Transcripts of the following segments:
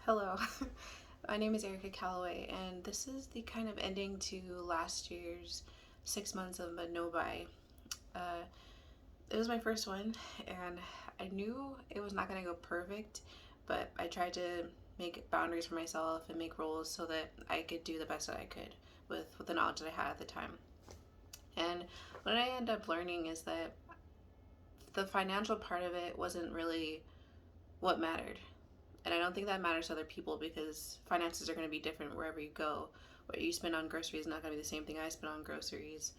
Hello, my name is Erica Calloway, and this is the kind of ending to last year's 6 months of a no buy. Uh, it was my first one, and I knew it was not going to go perfect, but I tried to make boundaries for myself and make rules so that I could do the best that I could with the knowledge that I had at the time. And what I ended up learning is that the financial part of it wasn't really what mattered. And I don't think that matters to other people because finances are going to be different wherever you go. What you spend on groceries is not going to be the same thing I spend on groceries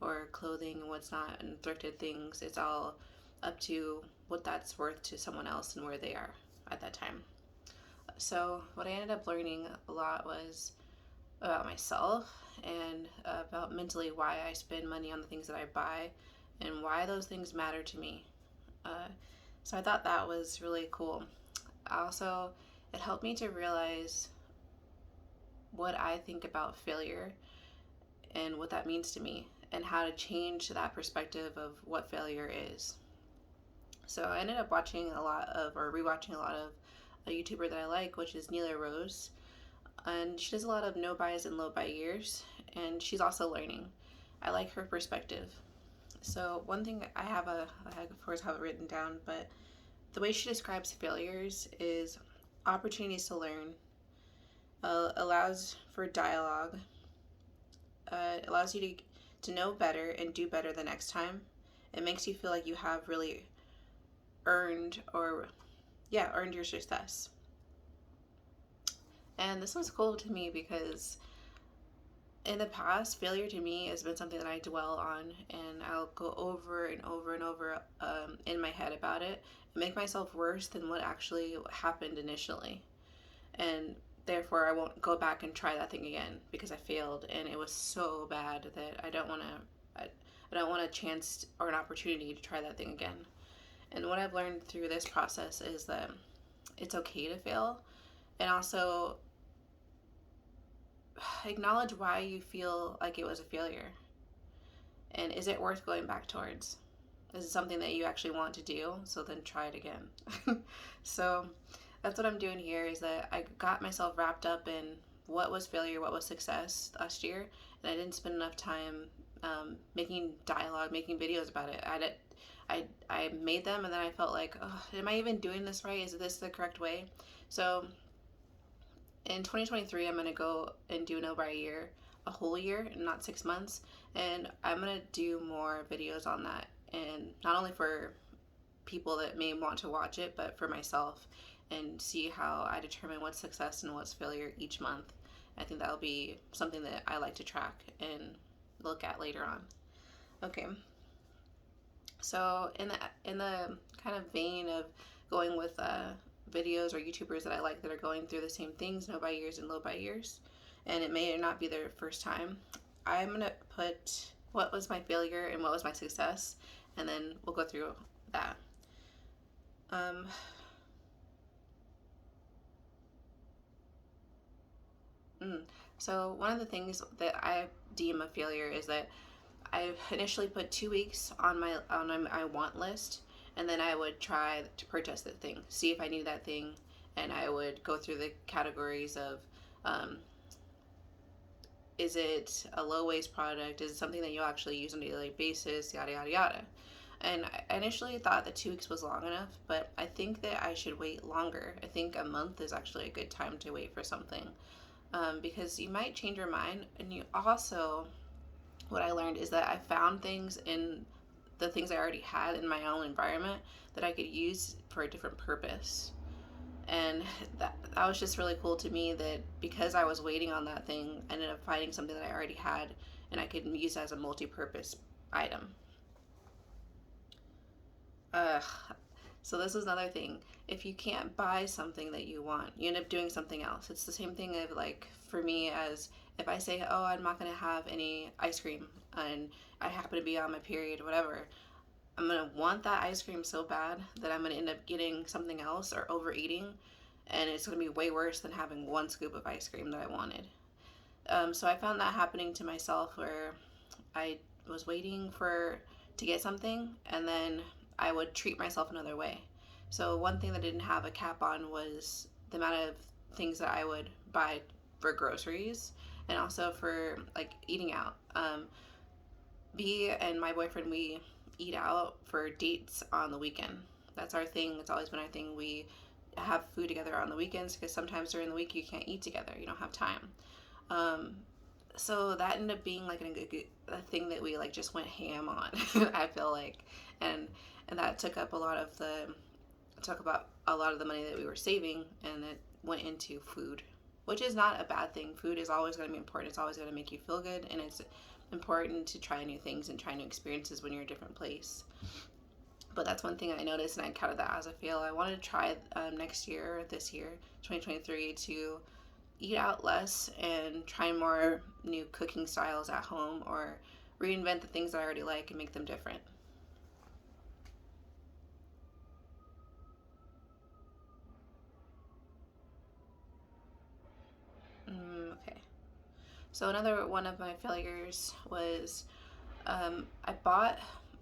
or clothing and what's not, and thrifted things. It's all up to what that's worth to someone else and where they are at that time. So, what I ended up learning a lot was about myself and about mentally why I spend money on the things that I buy and why those things matter to me. Uh, so, I thought that was really cool. Also, it helped me to realize what I think about failure and what that means to me and how to change that perspective of what failure is. So I ended up watching a lot of or rewatching a lot of a YouTuber that I like, which is Neela Rose, and she does a lot of no buys and low buy years, and she's also learning. I like her perspective. So one thing I of course have it written down, but the way she describes failures is opportunities to learn, allows for dialogue, allows you to know better and do better the next time. It makes you feel like you have really earned or, yeah, earned your success. And this was cool to me because in the past, failure to me has been something that I dwell on, and I'll go over and over and over in my head about it and make myself worse than what actually happened initially. And therefore, I won't go back and try that thing again because I failed and it was so bad that I don't want to. I don't want a chance or an opportunity to try that thing again. And what I've learned through this process is that it's okay to fail, and also acknowledge why you feel like it was a failure. And is it worth going back towards? Is it something that you actually want to do? So then try it again. So that's what I'm doing here is that I got myself wrapped up in what was failure, what was success last year, and I didn't spend enough time making dialogue, making videos about it. I made them and then I felt like, oh, am I even doing this right? Is this the correct way? So in 2023, I'm going to go and do an over a year, a whole year, not 6 months. And I'm going to do more videos on that. And not only for people that may want to watch it, but for myself and see how I determine what's success and what's failure each month. I think that'll be something that I like to track and look at later on. Okay. So in the kind of vein of going with videos or YouTubers that I like that are going through the same things, no buy years and low buy years, and it may not be their first time, I'm gonna put what was my failure and what was my success, and then we'll go through that. Um, mm. So one of the things that I deem a failure is that I initially put 2 weeks on my want list, and then I would try to purchase the thing, see if I need that thing, and I would go through the categories of, um, is it a low waste product? Is it something that you'll actually use on a daily basis? Yada yada yada. And I initially thought that 2 weeks was long enough, but I think that I should wait longer. I think a month is actually a good time to wait for something, because you might change your mind, and you also what I learned is that I found things in the things I already had in my own environment that I could use for a different purpose. And that was just really cool to me that because I was waiting on that thing, I ended up finding something that I already had and I could use as a multi purpose item. Uh, so this is another thing. If you can't buy something that you want, you end up doing something else. It's the same thing of like for me as if I say, oh, I'm not gonna have any ice cream and I happen to be on my period or whatever, I'm gonna want that ice cream so bad that I'm gonna end up getting something else or overeating, and it's gonna be way worse than having one scoop of ice cream that I wanted. So I found that happening to myself where I was waiting for to get something, and then I would treat myself another way. So one thing that didn't have a cap on was the amount of things that I would buy for groceries and also for like eating out. Me and my boyfriend, we eat out for dates on the weekend. That's our thing. It's always been our thing. We have food together on the weekends because sometimes during the week you can't eat together. You don't have time. Um, so that ended up being like a thing that we like just went ham on. I feel like, and that took about a lot of the money that we were saving, and it went into food, which is not a bad thing. Food is always going to be important. It's always going to make you feel good, and it's important to try new things and try new experiences when you're in a different place. But that's one thing I noticed, and I counted that as a fail. I wanted to try next year, this year, 2023, to eat out less and try more new cooking styles at home, or reinvent the things that I already like and make them different. Okay. So another one of my failures was um, I bought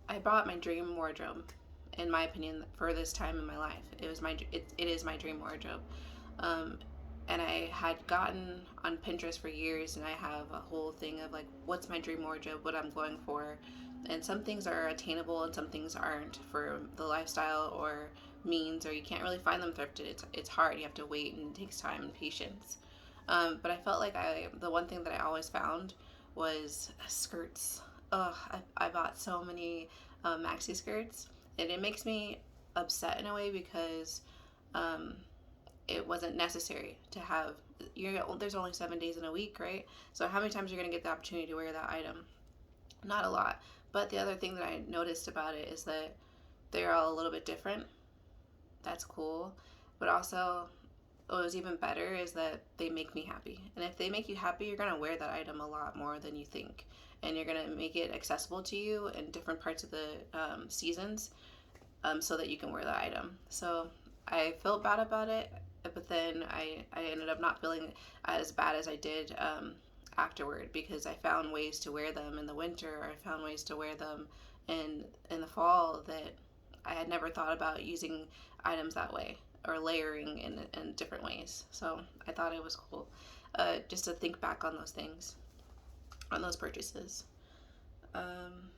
I bought my dream wardrobe. In my opinion, for this time in my life, it is my dream wardrobe. Um, and I had gotten on Pinterest for years, and I have a whole thing of like, what's my dream wardrobe, what I'm going for, and some things are attainable and some things aren't for the lifestyle or means, or you can't really find them thrifted. It's hard. You have to wait, and it takes time and patience. But I felt like the one thing that I always found was skirts. Ugh, I bought so many maxi skirts, and it makes me upset in a way because um, it wasn't necessary to have. There's only 7 days in a week, right? So how many times are you gonna get the opportunity to wear that item? Not a lot. But the other thing that I noticed about it is that they're all a little bit different. That's cool. But also, what was even better is that they make me happy. And if they make you happy, you're going to wear that item a lot more than you think. And you're going to make it accessible to you in different parts of the seasons, so that you can wear the item. So I felt bad about it, but then I ended up not feeling as bad as I did afterward, because I found ways to wear them in the winter. Or I found ways to wear them in the fall that I had never thought about using items that way, or layering in different ways. So I thought it was cool, just to think back on those things, on those purchases. Um,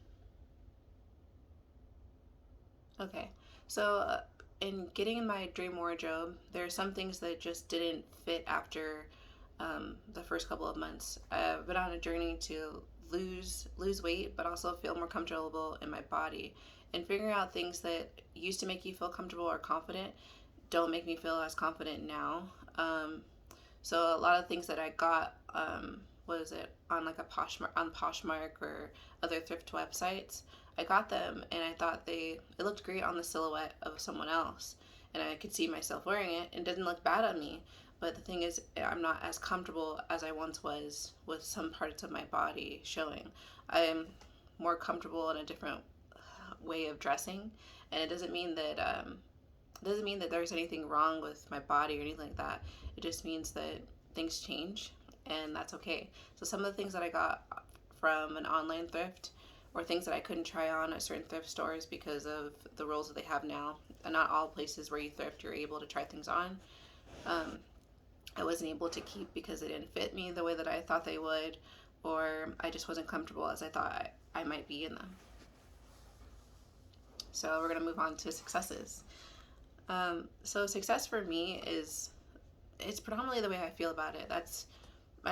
okay, so in getting in my dream wardrobe, there are some things that just didn't fit after the first couple of months. I've been on a journey to lose weight, but also feel more comfortable in my body, and figuring out things that used to make you feel comfortable or confident don't make me feel as confident now. Um, so a lot of things that I got, what is it, on like on Poshmark or other thrift websites, I got them and I thought it looked great on the silhouette of someone else, and I could see myself wearing it and it didn't look bad on me. But the thing is, I'm not as comfortable as I once was with some parts of my body showing. I'm more comfortable in a different way of dressing, and it doesn't mean that there's anything wrong with my body or anything like that. It just means that things change, and that's okay. So some of the things that I got from an online thrift, or things that I couldn't try on at certain thrift stores because of the rules that they have now, and not all places where you thrift you're able to try things on. Um, I wasn't able to keep because they didn't fit me the way that I thought they would, or I just wasn't comfortable as I thought I might be in them. So we're gonna move on to successes. So success for me is, it's predominantly the way I feel about it. That's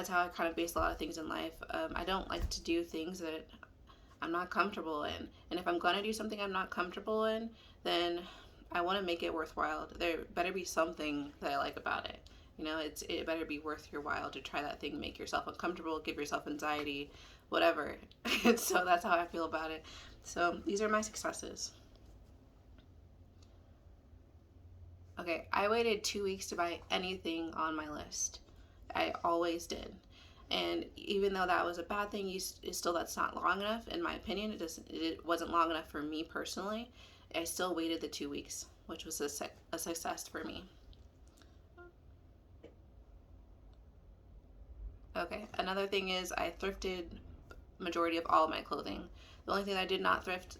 how I kind of base a lot of things in life. I don't like to do things that I'm not comfortable in, and if I'm gonna do something I'm not comfortable in, then I want to make it worthwhile. There better be something that I like about it. It better be worth your while to try that thing, make yourself uncomfortable, give yourself anxiety, whatever. So that's how I feel about it. So these are my successes. Okay, I waited 2 weeks to buy anything on my list. I always did. And even though that was a bad thing, still, that's not long enough, in my opinion. It wasn't long enough for me personally. I still waited the 2 weeks, which was a success for me. Okay, another thing is I thrifted majority of all of my clothing. The only thing I did not thrift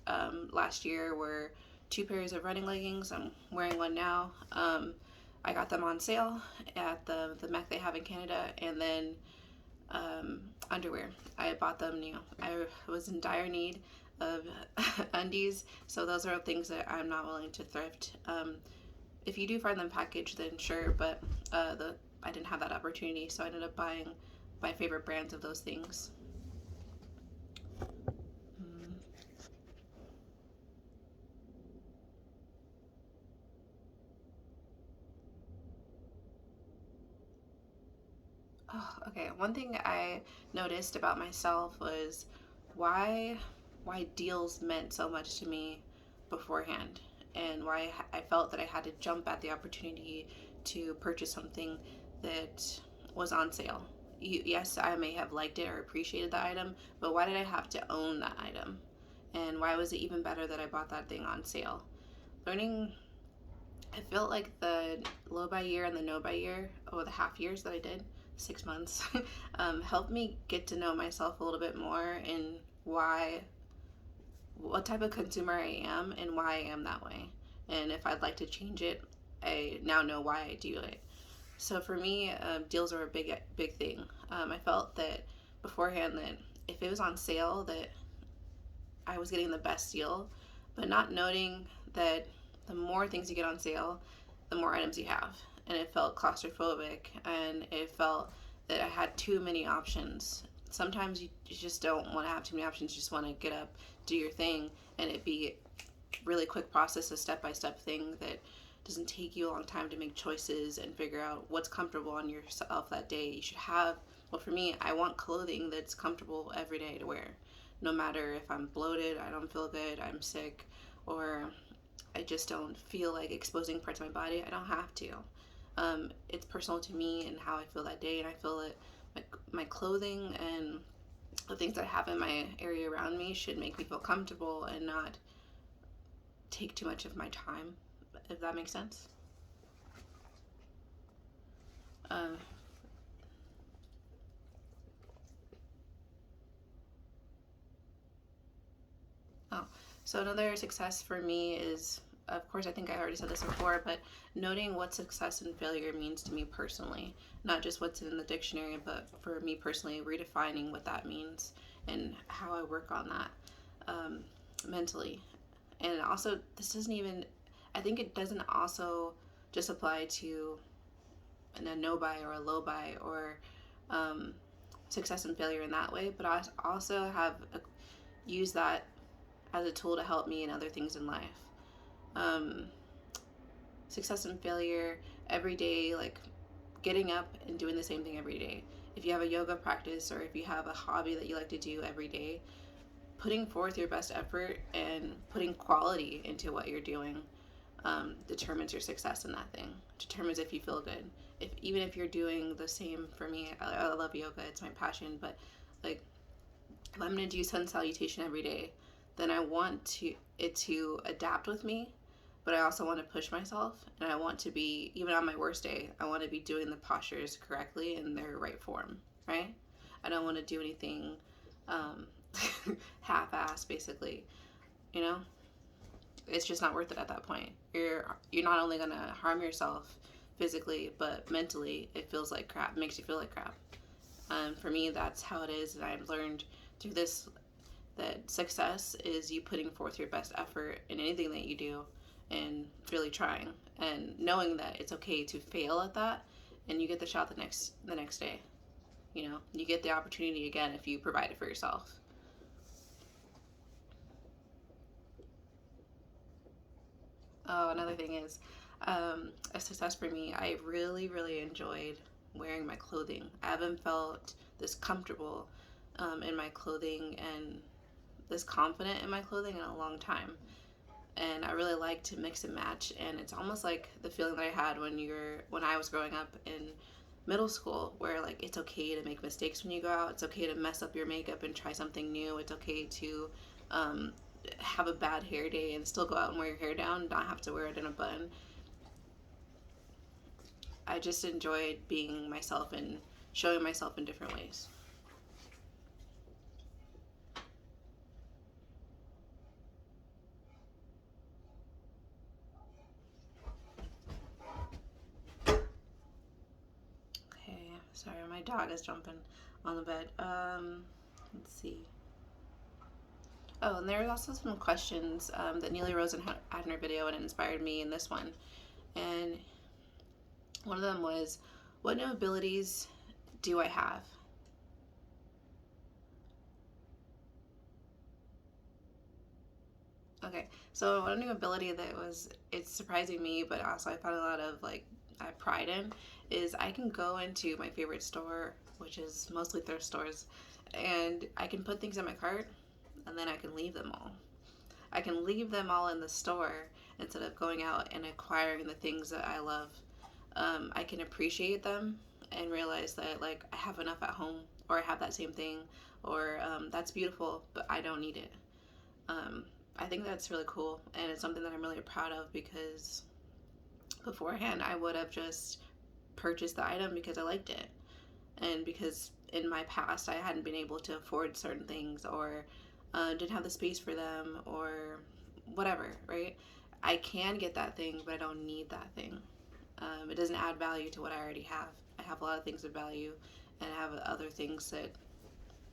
last year were two pairs of running leggings. I'm wearing one now. I got them on sale at the Mech they have in Canada, and then underwear. I bought them new. I was in dire need of undies, so those are things that I'm not willing to thrift. If you do find them packaged, then sure, but I didn't have that opportunity, so I ended up buying my favorite brands of those things. Mm. Oh, okay. One thing I noticed about myself was why why deals meant so much to me beforehand, and why I felt that I had to jump at the opportunity to purchase something that was on sale. Yes, I may have liked it or appreciated the item, but why did I have to own that item? And why was it even better that I bought that thing on sale? Learning, I felt like the low buy year and the no buy year, the half years that I did, 6 months, helped me get to know myself a little bit more and what type of consumer I am and why I am that way. And if I'd like to change it, I now know why I do it. So for me, deals are a big thing. I felt that beforehand that if it was on sale, that I was getting the best deal, but not noting that the more things you get on sale, the more items you have. And it felt claustrophobic, and it felt that I had too many options. Sometimes you just don't want to have too many options, you just want to get up, do your thing, and it be really quick process, a step-by-step thing that doesn't take you a long time to make choices and figure out what's comfortable on yourself that day. You should have, well, for me, I want clothing that's comfortable every day to wear, no matter if I'm bloated, I don't feel good, I'm sick, or I just don't feel like exposing parts of my body. I don't have to. It's personal to me and how I feel that day, and I feel that my clothing and the things that I have in my area around me should make me feel comfortable and not take too much of my time, if that makes sense. Um, oh, so another success for me is, of course, I think I already said this before, but noting what success and failure means to me personally, not just what's in the dictionary, but for me personally, redefining what that means and how I work on that mentally. And also, this doesn't even, I think it doesn't also just apply to a no buy or a low buy or um, success and failure in that way, but I also have used that as a tool to help me in other things in life. Um, Success and failure every day, like getting up and doing the same thing every day. If you have a yoga practice or if you have a hobby that you like to do every day, putting forth your best effort and putting quality into what you're doing determines your success in that thing. Determines if you feel good. If even if you're doing the same, for me, I love yoga. It's my passion. But like, if I'm gonna do sun salutation every day, then I want it to adapt with me. But I also want to push myself, and I want to be, even on my worst day, I want to be doing the postures correctly in their right form, right? I don't want to do anything um, half-ass, basically. You know, it's just not worth it at that point. You're not only gonna harm yourself physically, but mentally, it feels like crap. It makes you feel like crap. For me, that's how it is, and I've learned through this that success is you putting forth your best effort in anything that you do, and really trying, and knowing that it's okay to fail at that, and you get the shot the next day. You know, you get the opportunity again if you provide it for yourself. Oh, another thing is a success for me. I really, really enjoyed wearing my clothing. I haven't felt this comfortable in my clothing and this confident in my clothing in a long time. And I really like to mix and match. And it's almost like the feeling that I had when I was growing up in middle school, where like it's okay to make mistakes when you go out. It's okay to mess up your makeup and try something new. It's okay to um, have a bad hair day and still go out and wear your hair down, not have to wear it in a bun. I just enjoyed being myself and showing myself in different ways. Sorry, my dog is jumping on the bed. Let's see. Oh, and there was also some questions that Neely Rosen had in her video, and it inspired me in this one. And one of them was, what new abilities do I have? Okay, so one new ability that it's surprising me, but also I found a lot of like I pride in, is I can go into my favorite store, which is mostly thrift stores, and I can put things in my cart, and then I can leave them all. I can leave them all in the store instead of going out and acquiring the things that I love. I can appreciate them and realize that like I have enough at home, or I have that same thing, or that's beautiful, but I don't need it. Um, I think that's really cool, and it's something that I'm really proud of because beforehand I would have just purchased the item because I liked it, and because in my past I hadn't been able to afford certain things, or didn't have the space for them, or whatever, right? I can get that thing, but I don't need that thing. It doesn't add value to what I already have. I have a lot of things of value, and I have other things that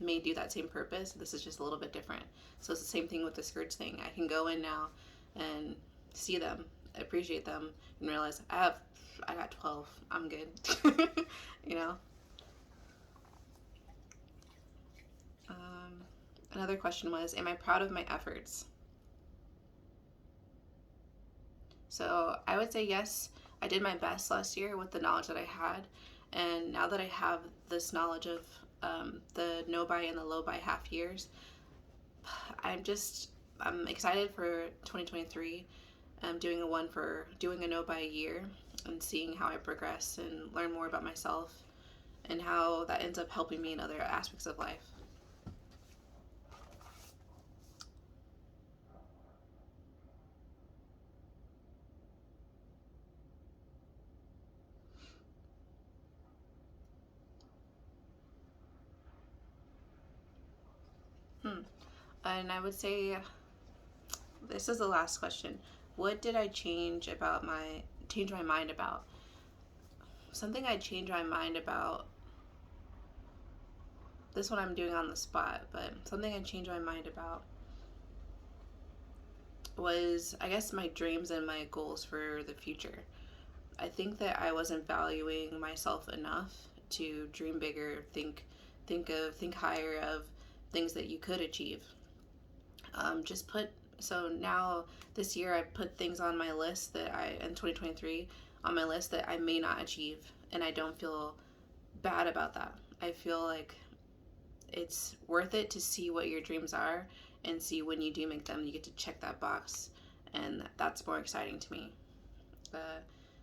may do that same purpose. This is just a little bit different. So it's the same thing with the skirts thing. I can go in now and see them, appreciate them, and realize I got 12. I'm good. you know. Um, Another question was, am I proud of my efforts? So I would say yes. I did my best last year with the knowledge that I had, and now that I have this knowledge of the no buy and the low buy half years, I'm excited for 2023. I'm doing a no buy year and seeing how I progress and learn more about myself and how that ends up helping me in other aspects of life. Hmm. And I would say this is the last question. What did I change my mind about? Something I changed my mind about. This one I'm doing on the spot, but something I changed my mind about was, I guess, my dreams and my goals for the future. I think that I wasn't valuing myself enough to dream bigger, think higher of things that you could achieve. Just put so now this year I put things on my list that I in 2023 on my list that I may not achieve, and I don't feel bad about that. I feel like it's worth it to see what your dreams are and see when you do make them, you get to check that box, and that's more exciting to me. Uh,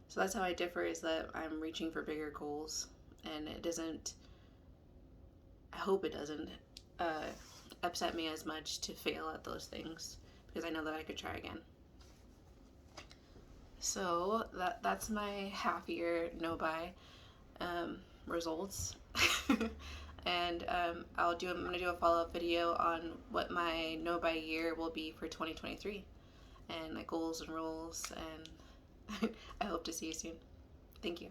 so that's how I differ, is that I'm reaching for bigger goals, and it doesn't, I hope it doesn't uh, upset me as much to fail at those things because I know that I could try again. So that's my half year no buy results. And I'm gonna do a follow up video on what my no buy year will be for 2023, and my goals and rules. And I hope to see you soon. Thank you.